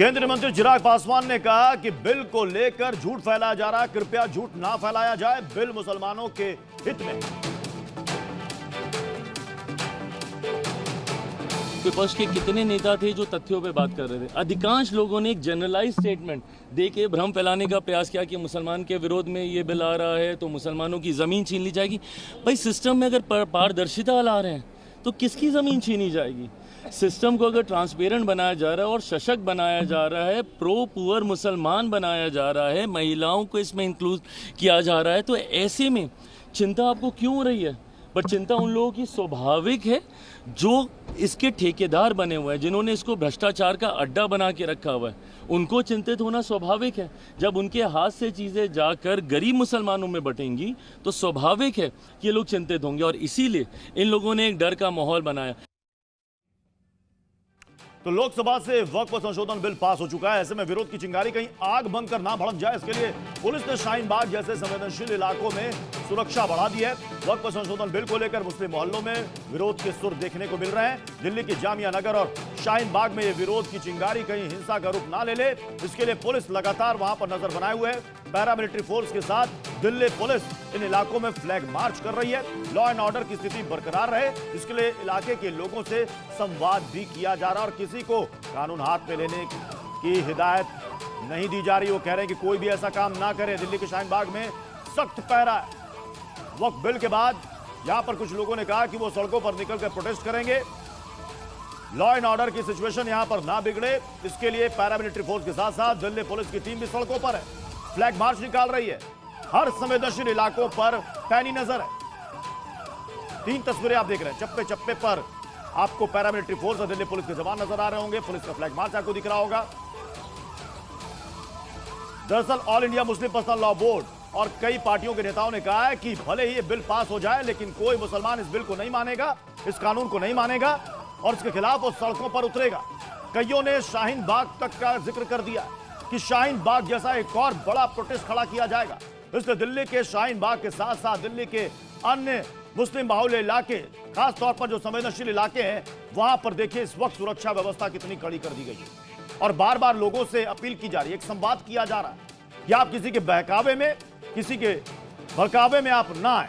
केंद्रीय मंत्री चिराग पासवान ने कहा कि बिल को लेकर झूठ फैलाया जा रहा है, कृपया झूठ ना फैलाया जाए, बिल मुसलमानों के हित में। विपक्ष के कितने नेता थे जो तथ्यों पे बात कर रहे थे। अधिकांश लोगों ने एक जनरलाइज स्टेटमेंट दे के भ्रम फैलाने का प्रयास किया कि मुसलमान के विरोध में ये बिल आ रहा है तो मुसलमानों की ज़मीन छीन ली जाएगी। भाई सिस्टम में अगर पारदर्शिता ला रहे हैं तो किसकी ज़मीन छीनी जाएगी? सिस्टम को अगर ट्रांसपेरेंट बनाया जा रहा है और सशक्त बनाया जा रहा है, प्रो पुअर मुसलमान बनाया जा रहा है, महिलाओं को इसमें इंक्लूड किया जा रहा है, तो ऐसे में चिंता आपको क्यों हो रही है? पर चिंता उन लोगों की स्वाभाविक है जो इसके ठेकेदार बने हुए हैं, जिन्होंने इसको भ्रष्टाचार का अड्डा बना के रखा हुआ है। उनको चिंतित होना स्वाभाविक है। जब उनके हाथ से चीज़ें जाकर गरीब मुसलमानों में बटेंगी तो स्वाभाविक है कि ये लोग चिंतित होंगे, और इसीलिए इन लोगों ने एक डर का माहौल बनाया। तो लोकसभा से वक्फ संशोधन बिल पास हो चुका है। ऐसे में विरोध की चिंगारी कहीं आग बनकर ना भड़क जाए, इसके लिए पुलिस ने शाहीन बाग जैसे संवेदनशील इलाकों में सुरक्षा बढ़ा दी है। वक्फ संशोधन बिल को लेकर मुस्लिम मोहल्लों में विरोध के सुर देखने को मिल रहे हैं। दिल्ली की जामिया नगर और शाहीन बाग में ये विरोध की चिंगारी कहीं हिंसा का रूप ना ले ले, इसके लिए पुलिस लगातार वहां पर नजर बनाए हुए है। पैरामिलिट्री फोर्स के साथ दिल्ली पुलिस इन इलाकों में फ्लैग मार्च कर रही है। लॉ एंड ऑर्डर की स्थिति बरकरार रहे, इसके लिए इलाके के लोगों से संवाद भी किया जा रहा है और किसी को कानून हाथ में लेने की हिदायत नहीं दी जा रही। वो कह रहे हैं कि कोई भी ऐसा काम ना करे। दिल्ली के शाहीन बाग में सख्त पहरा है। वक्फ बिल के बाद यहां पर कुछ लोगों ने कहा कि वो सड़कों पर निकलकर प्रोटेस्ट करेंगे। लॉ एंड ऑर्डर की सिचुएशन यहां पर ना बिगड़े, इसके लिए पैरामिलिट्री फोर्स के साथ साथ दिल्ली पुलिस की टीम भी सड़कों पर है, फ्लैग मार्च निकाल रही है। हर संवेदनशील इलाकों पर पैनी नजर है। 3 तस्वीरें आप देख रहे हैं। चप्पे चप्पे पर आपको पैरामिलिट्री फोर्स और दिल्ली पुलिस के जवान नजर आ रहे होंगे। पुलिस का फ्लैग मार्च आपको दिख रहा होगा। दरअसल all India Muslim personal law board और कई पार्टियों के नेताओं ने कहा है कि भले ही ये बिल पास हो जाए, लेकिन कोई मुसलमान इस बिल को नहीं मानेगा, इस कानून को नहीं मानेगा और इसके खिलाफ वो सड़कों पर उतरेगा। कईयों ने शाहीन बाग तक का जिक्र कर दिया कि शाहीन बाग जैसा एक और बड़ा प्रोटेस्ट खड़ा किया जाएगा। इसलिए दिल्ली के शाहीन बाग के साथ साथ दिल्ली के अन्य मुस्लिम बाहुल्य इलाके, खास तौर पर जो संवेदनशील इलाके हैं, वहां पर देखिए इस वक्त सुरक्षा व्यवस्था कितनी कड़ी कर दी गई है और बार बार लोगों से अपील की जा रही है, एक संवाद किया जा रहा है कि आप किसी के बहकावे में, किसी के भड़कावे में आप ना आए।